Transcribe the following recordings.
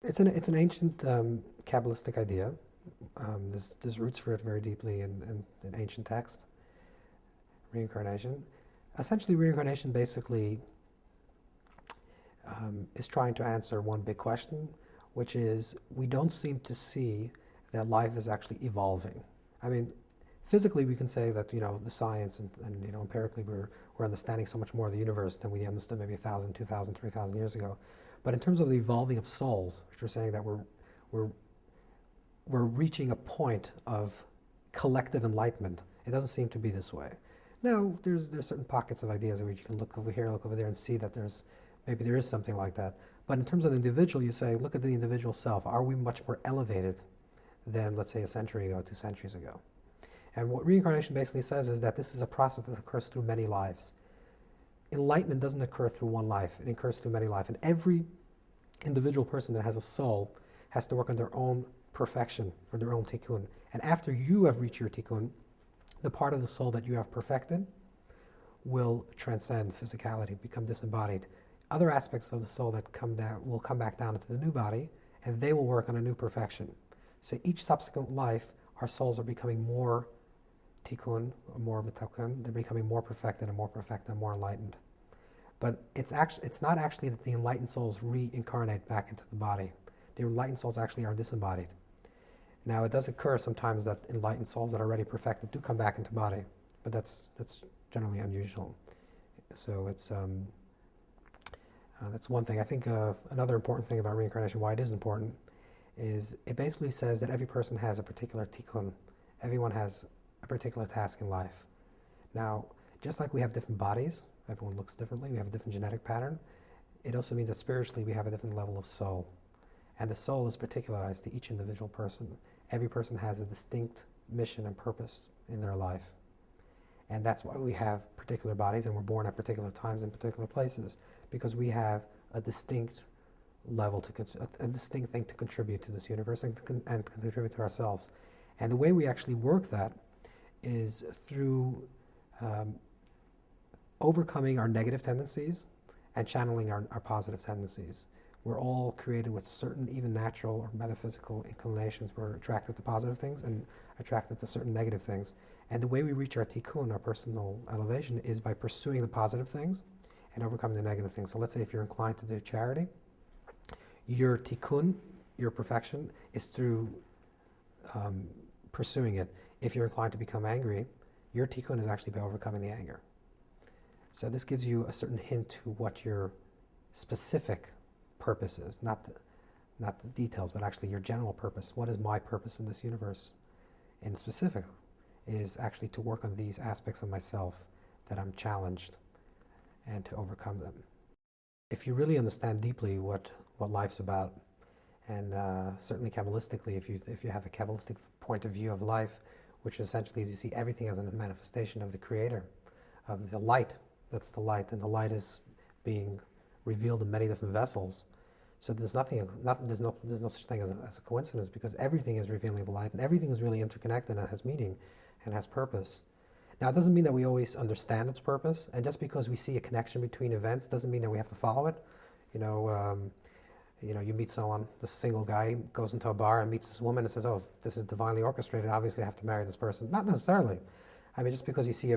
It's an ancient Kabbalistic idea. There's roots for it very deeply in ancient text. Reincarnation. Essentially, reincarnation basically is trying to answer one big question, which is we don't seem to see that life is actually evolving. I mean, physically we can say that the science and empirically we're understanding so much more of the universe than we understood maybe 1,000, 2,000, 3,000 years ago. But in terms of the evolving of souls, which we're saying that we're we're reaching a point of collective enlightenment. It doesn't seem to be this way. Now, there's certain pockets of ideas where you can look over here, look over there, and see that maybe there is something like that. But in terms of the individual, you say, look at the individual self. Are we much more elevated than, let's say, a century ago, 2 centuries ago? And what reincarnation basically says is that this is a process that occurs through many lives. Enlightenment doesn't occur through one life, it occurs through many lives. And every individual person that has a soul has to work on their own perfection or their own tikkun. And after you have reached your tikkun, the part of the soul that you have perfected will transcend physicality, become disembodied. Other aspects of the soul that come down will come back down into the new body, and they will work on a new perfection. So each subsequent life, our souls are becoming more tikkun, more mitakkun. They're becoming more perfected and more enlightened. But it's not actually that the enlightened souls reincarnate back into the body. The enlightened souls actually are disembodied. Now, it does occur sometimes that enlightened souls that are already perfected do come back into body, but that's generally unusual. So that's one thing. I think another important thing about reincarnation, why it is important, is it basically says that every person has a particular tikkun. Everyone has a particular task in life. Now, just like we have different bodies, everyone looks differently, we have a different genetic pattern, it also means that spiritually we have a different level of soul. And the soul is particularized to each individual person. Every person has a distinct mission and purpose in their life. And that's why we have particular bodies and we're born at particular times in particular places, because we have a distinct level, a distinct thing to contribute to this universe and contribute to ourselves. And the way we actually work that is through overcoming our negative tendencies and channeling our positive tendencies. We're all created with certain, even natural or metaphysical inclinations. We're attracted to positive things and attracted to certain negative things. And the way we reach our tikkun, our personal elevation, is by pursuing the positive things and overcoming the negative things. So let's say if you're inclined to do charity, your tikkun, your perfection, is through pursuing it. If you're inclined to become angry, your tikkun is actually by overcoming the anger. So this gives you a certain hint to what your specific purpose is, not the details, but actually your general purpose. What is my purpose in this universe? In specific, is actually to work on these aspects of myself that I'm challenged and to overcome them. If you really understand deeply what life's about, and certainly Kabbalistically, if you have a Kabbalistic point of view of life, which essentially is you see everything as a manifestation of the Creator, of the light. That's the light, and the light is being revealed in many different vessels. So there's there's no such thing as a coincidence, because everything is revealing the light, and everything is really interconnected and has meaning and has purpose. Now, it doesn't mean that we always understand its purpose, and just because we see a connection between events doesn't mean that we have to follow it. You meet someone, this single guy goes into a bar and meets this woman and says, "Oh, this is divinely orchestrated. Obviously, I have to marry this person." Not necessarily. I mean, just because you see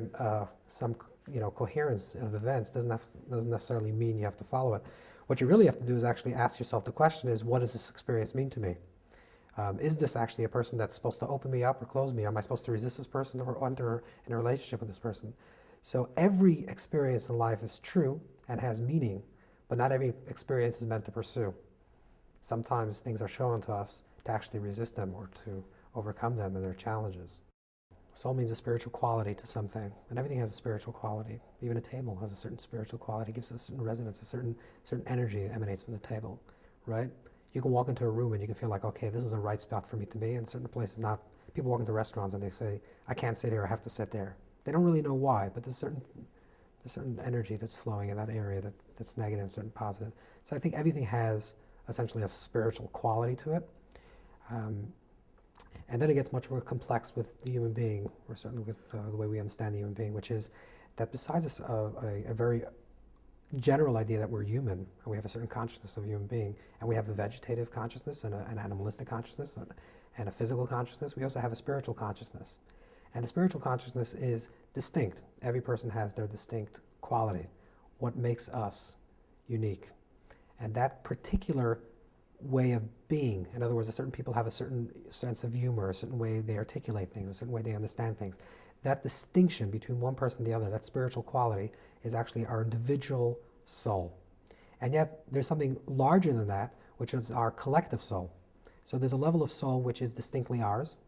some coherence of events doesn't necessarily mean you have to follow it. What you really have to do is actually ask yourself the question: is what does this experience mean to me? Is this actually a person that's supposed to open me up or close me? Am I supposed to resist this person or enter in a relationship with this person? So every experience in life is true and has meaning, but not every experience is meant to pursue. Sometimes things are shown to us to actually resist them or to overcome them and their challenges. Soul means a spiritual quality to something, and everything has a spiritual quality. Even a table has a certain spiritual quality, it gives us a certain resonance, a certain energy that emanates from the table, right? You can walk into a room and you can feel like, okay, this is a right spot for me to be, and certain places not. People walk into restaurants and they say, I can't sit here, I have to sit there. They don't really know why, but there's certain energy that's flowing in that area that's negative, certain positive. So I think everything has essentially a spiritual quality to it. And then it gets much more complex with the human being, or certainly with the way we understand the human being, which is that besides a very general idea that we're human, and we have a certain consciousness of a human being, and we have a vegetative consciousness and an animalistic consciousness and a physical consciousness. We also have a spiritual consciousness. And the spiritual consciousness is distinct. Every person has their distinct quality, what makes us unique. And that particular way of being, in other words, certain people have a certain sense of humor, a certain way they articulate things, a certain way they understand things. That distinction between one person and the other, that spiritual quality, is actually our individual soul. And yet there's something larger than that, which is our collective soul. So there's a level of soul which is distinctly ours,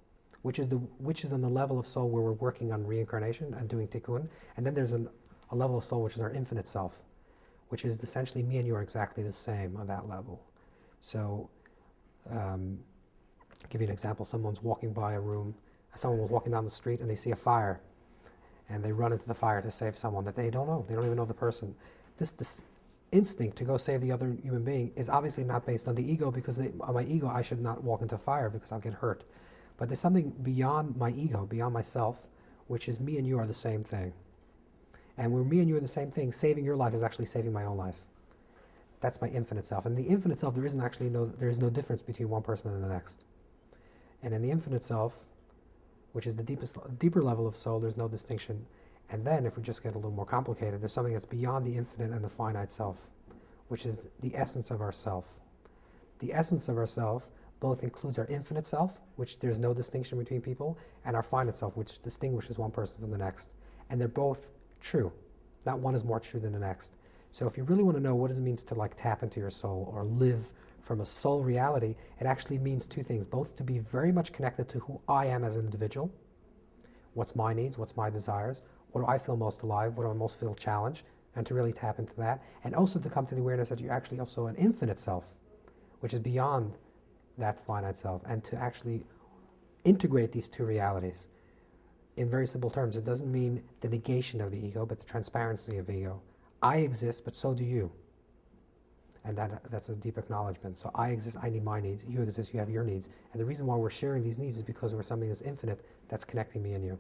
which is on the level of soul where we're working on reincarnation and doing tikkun. And then there's a level of soul which is our infinite self, which is essentially me and you are exactly the same on that level. So, I'll give you an example. Someone was walking down the street and they see a fire, and they run into the fire to save someone that they don't know. They don't even know the person. This instinct to go save the other human being is obviously not based on the ego, because on my ego I should not walk into fire because I'll get hurt. But there's something beyond my ego, beyond myself, which is me and you are the same thing. And when me and you are the same thing, saving your life is actually saving my own life. That's my infinite self. And in the infinite self, there is no difference between one person and the next. And in the infinite self, which is the deeper level of soul, there's no distinction. And then, if we just get a little more complicated, there's something that's beyond the infinite and the finite self, which is the essence of ourself. The essence of ourself both includes our infinite self, which there's no distinction between people, and our finite self, which distinguishes one person from the next. And they're both true. Not one is more true than the next. So if you really want to know what it means to tap into your soul or live from a soul reality, it actually means two things: both to be very much connected to who I am as an individual, what's my needs, what's my desires, what do I feel most alive, what do I most feel challenged, and to really tap into that, and also to come to the awareness that you're actually also an infinite self, which is beyond that finite self, and to actually integrate these two realities. In very simple terms, it doesn't mean the negation of the ego, but the transparency of ego. I exist, but so do you. And that's a deep acknowledgement. So I exist, I need my needs. You exist, you have your needs. And the reason why we're sharing these needs is because we're something that's infinite, that's connecting me and you.